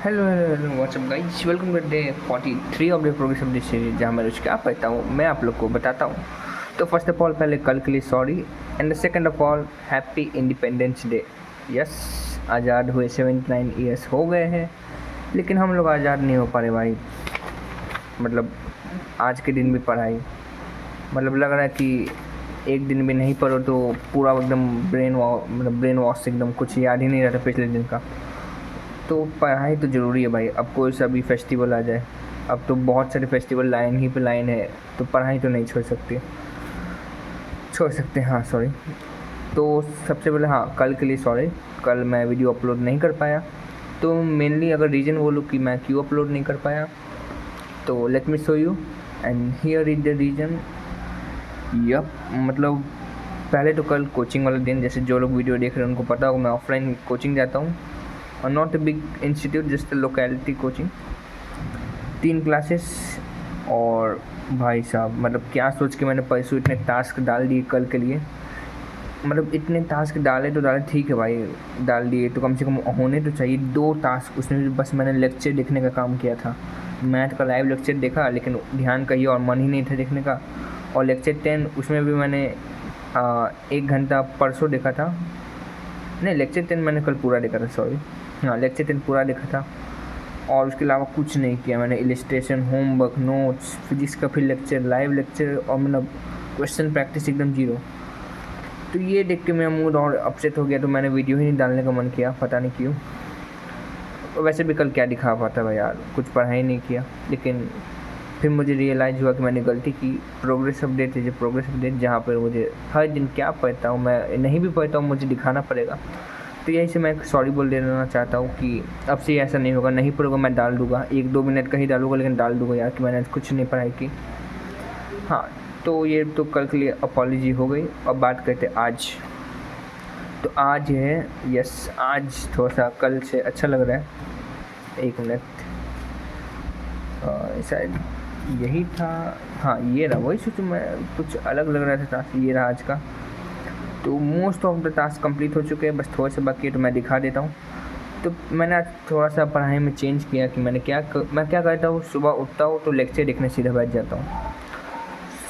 Hello what's up guys, welcome to day 43 of the progress of this series, जहाँ मैं रोज क्या पढ़ता हूँ मैं आप लोग को बताता हूँ। तो फर्स्ट ऑफ ऑल पहले कल के लिए sorry, and the second of all happy Independence Day. Yes, आज़ाद हुए 79 ईयर्स हो गए हैं, लेकिन हम लोग आज़ाद नहीं हो पा रहे भाई। मतलब आज के दिन भी पढ़ाई, मतलब लग रहा है कि एक दिन भी नहीं पढ़ो तो पूरा एकदम ब्रेन वॉश एकदम कुछ याद ही नहीं रहता पिछले दिन का। तो पढ़ाई तो ज़रूरी है भाई। अब कोई सा भी फेस्टिवल आ जाए, अब तो बहुत सारे फेस्टिवल लाइन ही पे लाइन है, तो पढ़ाई तो नहीं छोड़ सकते। हाँ सॉरी। तो सबसे पहले हाँ, कल के लिए सॉरी, कल मैं वीडियो अपलोड नहीं कर पाया। तो मेनली अगर रीज़न बोलूँ कि मैं क्यों अपलोड नहीं कर पाया, तो let me show you and here is the reason. Yep, मतलब पहले तो कल कोचिंग वाला दिन, जैसे जो लोग वीडियो देख रहे हैं उनको पता होगा मैं ऑफलाइन कोचिंग जाता हूँ, और not a big institute, just a locality coaching. 3 classes, और भाई साहब मतलब क्या सोच के मैंने परसों इतने टास्क डाल दिए कल के लिए। मतलब इतने टास्क डाले तो डाले, ठीक है भाई, डाल दिए तो कम से कम होने तो चाहिए 2 टास्क। उसमें भी बस मैंने लेक्चर देखने का काम किया था। मैथ का लाइव लेक्चर देखा, लेकिन ध्यान कहीं और, मन ही नहीं था देखने का। और लेक्चर 10 उसमें भी मैंने 1 घंटा परसों देखा था। नहीं, लेक्चर 10 मैंने कल पूरा देखा था, सॉरी। हाँ, लेक्चर 10 पूरा देखा था, और उसके अलावा कुछ नहीं किया मैंने। इलिस्ट्रेशन, होमवर्क, नोट्स, फिजिक्स का फिर लेक्चर, लाइव लेक्चर, और मतलब क्वेश्चन प्रैक्टिस एकदम जीरो। तो ये देख के मेरा मूड और अपसेट हो गया, तो मैंने वीडियो ही नहीं डालने का मन किया, पता नहीं क्यों। वैसे भी कल क्या दिखा पाता भाई यार, कुछ पढ़ाई नहीं किया। लेकिन फिर मुझे रियलाइज़ हुआ कि मैंने गलती की। प्रोग्रेस अपडेट है जो प्रोग्रेस अपडेट, जहाँ पर मुझे हर दिन क्या पढ़ता हूँ, मैं नहीं भी पढ़ता हूँ, मुझे दिखाना पड़ेगा। तो यही से मैं सॉरी बोल देना चाहता हूँ कि अब से ऐसा नहीं होगा। नहीं पढ़ूंगा, मैं डाल दूँगा, 1-2 मिनट का ही डालूँगा, लेकिन डाल दूँगा यार कि मैंने कुछ नहीं पढ़ाई की। हाँ, तो ये तो कल के लिए अपॉलॉजी हो गई। अब बात करते आज। तो आज है, यस, आज थोड़ा सा कल से अच्छा लग रहा है। 1 मिनट, शायद यही था। हाँ, ये रहा, वही सोचूं मैं, कुछ अलग लग रहा था टास्क। ये रहा आज का। तो most of the task complete हो चुके हैं, बस थोड़े से बाकी है, तो मैं दिखा देता हूँ। तो मैंने आज थोड़ा सा पढ़ाई में चेंज किया कि मैं क्या करता हूँ, सुबह उठता हूँ तो लेक्चर देखने सीधा बैठ जाता हूँ।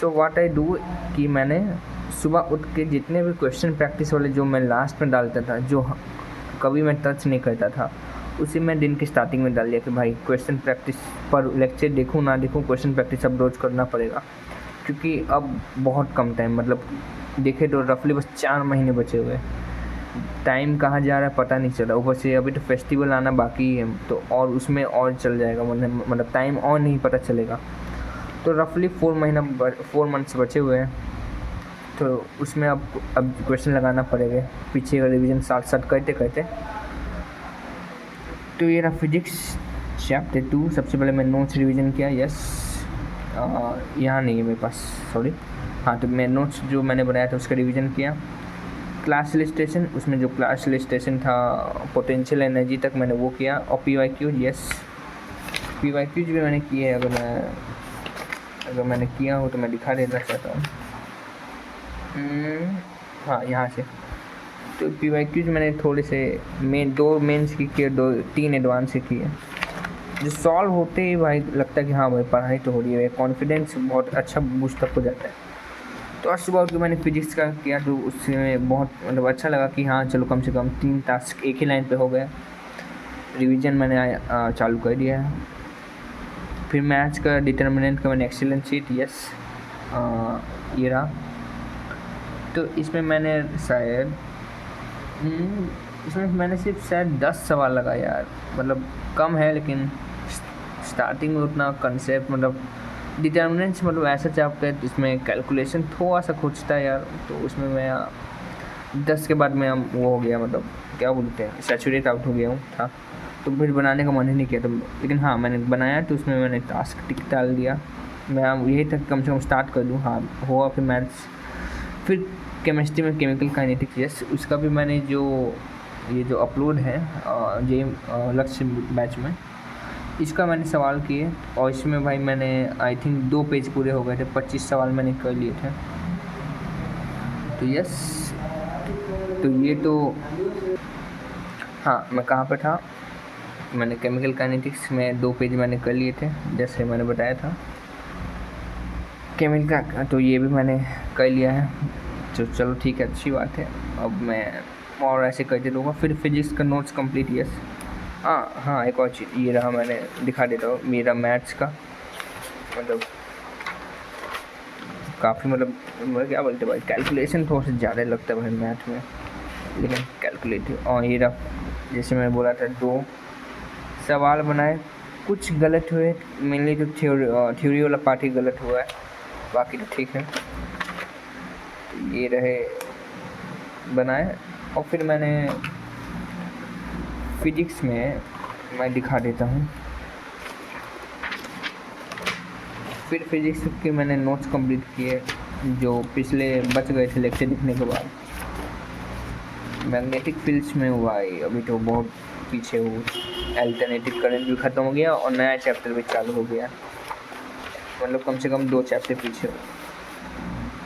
सो व्हाट आई डू कि मैंने सुबह उठ के जितने भी क्वेश्चन प्रैक्टिस वाले जो मैं लास्ट में डालता था, जो कभी मैं टच नहीं करता था, उसी में दिन की स्टार्टिंग में डाल दिया कि भाई क्वेश्चन प्रैक्टिस पर लेक्चर देखूँ ना देखूँ, क्वेश्चन प्रैक्टिस अब रोज़ करना पड़ेगा। क्योंकि अब बहुत कम टाइम, मतलब देखे तो रफली बस 4 महीने बचे हुए। टाइम कहाँ जा रहा है पता नहीं चला। ऊपर से अभी तो फेस्टिवल आना बाकी है, तो और उसमें और चल जाएगा, मतलब टाइम और नहीं पता चलेगा। तो रफली 4 मंथ्स बचे हुए हैं, तो उसमें अब क्वेश्चन लगाना पड़ेगा, पीछे का रिवीजन साथ साथ करते करते। तो ये रहा फिजिक्स चैप्टर 2। सबसे पहले मैं नोट्स रिवीजन किया। यस, यहाँ नहीं है मेरे पास, सॉरी। हाँ, तो मैं नोट्स जो मैंने बनाया था उसका रिवीजन किया। क्लास इलिस्ट्रेशन, उसमें जो क्लास इलिस्ट्रेशन था पोटेंशियल एनर्जी तक, मैंने वो किया। और PYQ, यस, PYQ भी मैंने किए हैं। अगर मैंने किया हो तो मैं दिखा देना चाहता हूँ। हाँ, यहाँ से। तो PYQ मैंने थोड़े से 2 मेंस की किए, 3 एडवांस से किए। जो सॉल्व होते ही भाई लगता है कि हाँ भाई पढ़ाई तो हो रही है, कॉन्फिडेंस बहुत अच्छा बूस्ट अप हो जाता है। तो आज सुबह उठ के मैंने फिजिक्स का किया, तो उससे बहुत मतलब अच्छा लगा कि हाँ चलो कम से कम 3 टास्क एक ही लाइन पे हो गए। रिवीजन मैंने चालू कर दिया है। फिर मैथ्स का डिटर्मिनेंट का मैंने एक्सीलेंट शीट, यस, ये रहा। तो इसमें मैंने सिर्फ शायद 10 सवाल लगा यार, मतलब कम है, लेकिन स्टार्टिंग में उतना कंसेप्ट, मतलब डिटर्मिनेंट्स, मतलब ऐसा चैप्टर है जिसमें कैलकुलेशन थोड़ा सा खोजता है यार। तो उसमें मैं 10 के बाद मैं वो हो गया, मतलब क्या बोलते हैं, सैचुरेट आउट हो गया हूँ था। तो फिर बनाने का मन ही नहीं किया। तो लेकिन हाँ, मैंने बनाया, तो उसमें मैंने टास्क टिक डाल दिया। मैं यही तक कम से कम स्टार्ट कर दूँ। हाँ हुआ। फिर मैथ्स, फिर केमिस्ट्री में केमिकल काइनेटिक्स, यस, उसका भी मैंने ये जो अपलोड है जे लक्ष्य बैच में, इसका मैंने सवाल किए। और इसमें भाई मैंने आई थिंक 2 पेज पूरे हो गए थे, 25 सवाल मैंने कर लिए थे। तो यस, तो ये तो हाँ, मैं कहाँ पर था, मैंने केमिकल काइनेटिक्स में 2 पेज मैंने कर लिए थे, जैसे मैंने बताया था केमिकल का, तो ये भी मैंने कर लिया है। तो चलो ठीक है, अच्छी बात है। अब मैं और ऐसे करते रहूँगा। फिर फिजिक्स का नोट्स कंप्लीट, यस। हाँ एक और चीज़ ये रहा, मैंने दिखा देता हूँ मेरा मैथ्स का, मतलब काफ़ी मतलब क्या बोलते भाई, कैलकुलेशन थोड़ा सा ज़्यादा लगता है भाई मैथ में, लेकिन कैलकुलेटिव। और ये रहा, जैसे मैंने बोला था 2 सवाल बनाए, कुछ गलत हुए, मेनली तो थ्योरी वाला पार्ट ही गलत हुआ है, बाकी तो ठीक है। तो ये रहे बनाए। और फिर मैंने फिजिक्स में मैं दिखा देता हूँ, फिर फिजिक्स के मैंने नोट्स कंप्लीट किए जो पिछले बच गए थे लेक्चर दिखने के बाद। मैग्नेटिक फील्ड्स में हुआ है अभी तो बहुत पीछे हूँ, अल्टरनेटिव करंट भी ख़त्म हो गया और नया चैप्टर भी चालू हो गया, मतलब कम से कम 2 चैप्टर पीछे हो।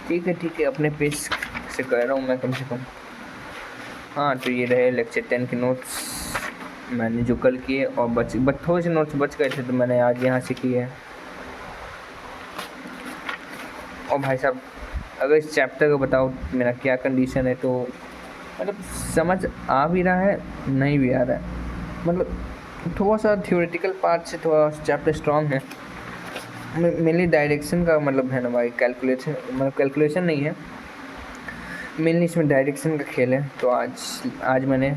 ठीक है, अपने पेज से कर रहा हूँ मैं कम से कम। हाँ तो ये रहे लेक्चर 10 के नोट्स मैंने जो कल किए, और थोड़े से नोट्स बच गए थे तो मैंने आज यहाँ से किए हैं। और भाई साहब अगर इस चैप्टर का बताओ मेरा क्या कंडीशन है, तो मतलब समझ आ भी रहा है, नहीं भी आ रहा है, मतलब थोड़ा सा थ्योरेटिकल पार्ट से थोड़ा चैप्टर स्ट्रॉन्ग है। मेनली डायरेक्शन का मतलब है ना भाई, कैलकुलेशन नहीं है, मेनली इसमें डायरेक्शन का खेल है। तो आज मैंने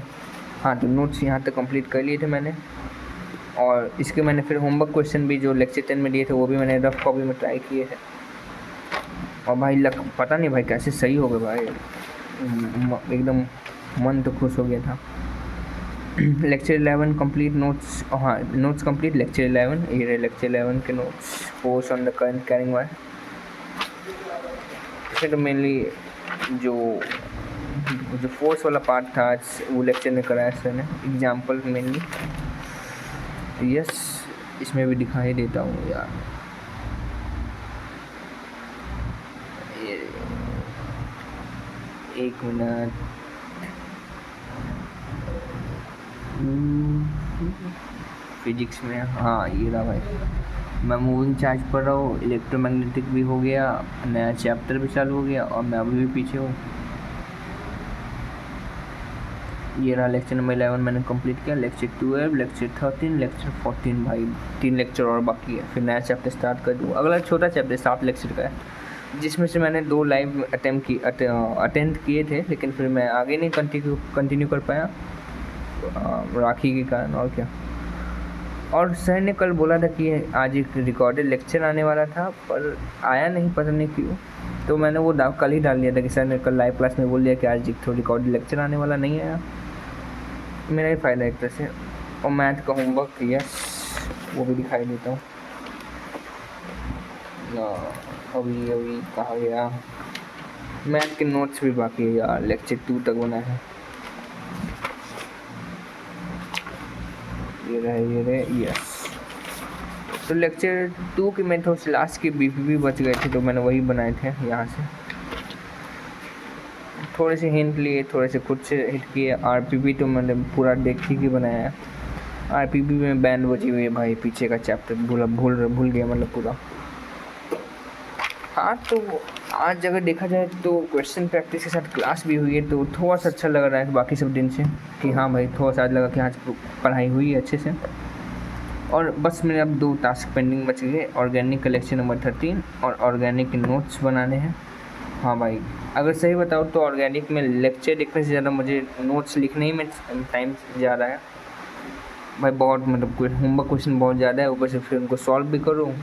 तो नोट्स यहाँ तक कंप्लीट कर लिए थे मैंने, और इसके मैंने फिर होमवर्क क्वेश्चन भी जो लेक्चर 10 में दिए थे वो भी मैंने रफ कॉपी में ट्राई किए हैं। और भाई पता नहीं भाई कैसे सही हो गए भाई, एकदम मन तो खुश हो गया था। Lecture 11 complete notes, notes complete lecture 11, ये रहे लेक्चर 11 के notes, force on the current carrying wire. फिर मेनली जो फोर्स वाला पार्ट था आज वो लेक्चर में कराया सर ने, एग्जाम्पल मेनली, यस इसमें भी दिखाई देता हूँ यार। एक मिनट, फिजिक्स में ये रहा भाई, मैं मूविंग चार्ज पढ़ रहा हूँ, इलेक्ट्रोमैग्नेटिक भी हो गया, नया चैप्टर भी चालू हो गया, और मैं अभी भी पीछे हूँ। ये रहा लेक्चर नंबर 11 मैंने कंप्लीट किया, लेक्चर 12, लेक्चर 13, लेक्चर 14 भाई 3 लेक्चर और बाकी है, फिर नया चैप्टर स्टार्ट कर दूँ। अगला छोटा चैप्टर 7 लेक्चर का है, जिसमें से मैंने 2 लाइव अटेंड किए थे, लेकिन फिर मैं आगे नहीं कंटिन्यू कर पाया राखी के कारण, और क्या। और सर ने कल बोला था कि आज एक रिकॉर्डेड लेक्चर आने वाला था, पर आया नहीं, पता नहीं क्यों। तो मैंने वो कल ही डाल दिया था कि सर ने कल लाइव क्लास में बोल दिया कि आज एक तो रिकॉर्डेड लेक्चर आने वाला नहीं आया, मेरा ही फ़ायदा एक तरह से। और मैथ का होमवर्क किया, वो भी दिखाई देता हूँ। अभी कहा गया, मैथ के नोट्स भी बाकी है यार, लेक्चर 2 तक बना है। ये रहे यस। तो लेक्चर 2 के मैं थोड़े लास्ट के बीपीपी बच गए थे, तो मैंने वही बनाए थे यहाँ से, थोड़े से हिंट लिए, थोड़े से खुद से हिट किए। आरपीपी तो मैंने पूरा देख के बनाया है, आरपीपी में बैंड बची हुई है भाई, पीछे का चैप्टर भूल गया मतलब पूरा। तो आज अगर देखा जाए तो क्वेश्चन प्रैक्टिस के साथ क्लास भी हुई है, तो थोड़ा सा अच्छा लग रहा है बाकी सब दिन से, कि हाँ भाई थोड़ा सा आज लगा कि आज पढ़ाई हुई है अच्छे से। और बस मेरे अब 2 टास्क पेंडिंग बच गए, ऑर्गेनिक का लेक्चर नंबर 13 और ऑर्गेनिक के नोट्स बनाने हैं। हाँ भाई अगर सही बताओ तो ऑर्गेनिक में लेक्चर लिखने से ज़्यादा मुझे नोट्स लिखने ही में टाइम जा रहा है भाई, बहुत मतलब होमवर्क क्वेश्चन बहुत ज़्यादा है, ऊपर से फिर उनको सॉल्व भी करूँ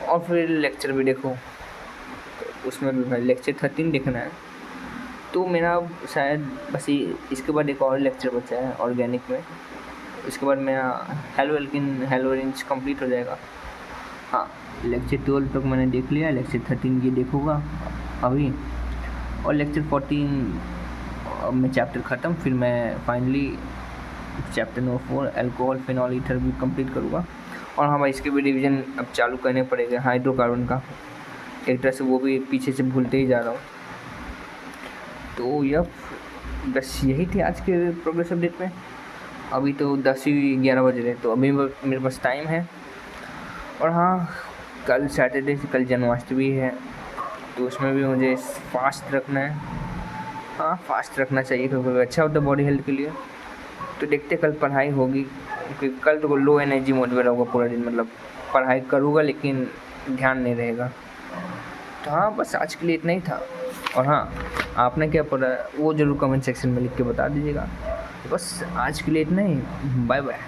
और फिर लेक्चर भी देखो, तो उसमें भी भाई लेक्चर 13 देखना है। तो मेरा शायद बस इसके बाद एक और लेक्चर बचा है ऑर्गेनिक में, इसके बाद मेरा हेलोरेंज कंप्लीट हो जाएगा। लेक्चर 12 तक मैंने देख लिया, लेक्चर 13 ये देखूँगा अभी, और लेक्चर 14 में चैप्टर ख़त्म, फिर मैं finally chapter number 4 alcohol phenol ether भी कंप्लीट करूँगा। और हाँ भाई इसके भी रिवीजन अब चालू करने पड़ेगा, हाइड्रोकार्बन का एक तरह से वो भी पीछे से भूलते ही जा रहा हूँ। तो यह बस यही थी आज के प्रोग्रेस अपडेट में। अभी तो 10 ही 11 बज रहे, तो अभी मेरे पास टाइम है। और हाँ, कल सैटरडे से कल जन्माष्टमी है, तो उसमें भी मुझे फास्ट रखना है। हाँ, फास्ट रखना चाहिए क्योंकि अच्छा होता है बॉडी हेल्थ के लिए। तो देखते कल पढ़ाई होगी, क्योंकि कल तो लो एनर्जी मोड में रहूँगा पूरा दिन, मतलब पढ़ाई करूँगा लेकिन ध्यान नहीं रहेगा। तो हाँ, बस आज के लिए इतना ही था। और हाँ, आपने क्या पढ़ा वो ज़रूर कमेंट सेक्शन में लिख के बता दीजिएगा। बस आज के लिए इतना ही, बाय बाय।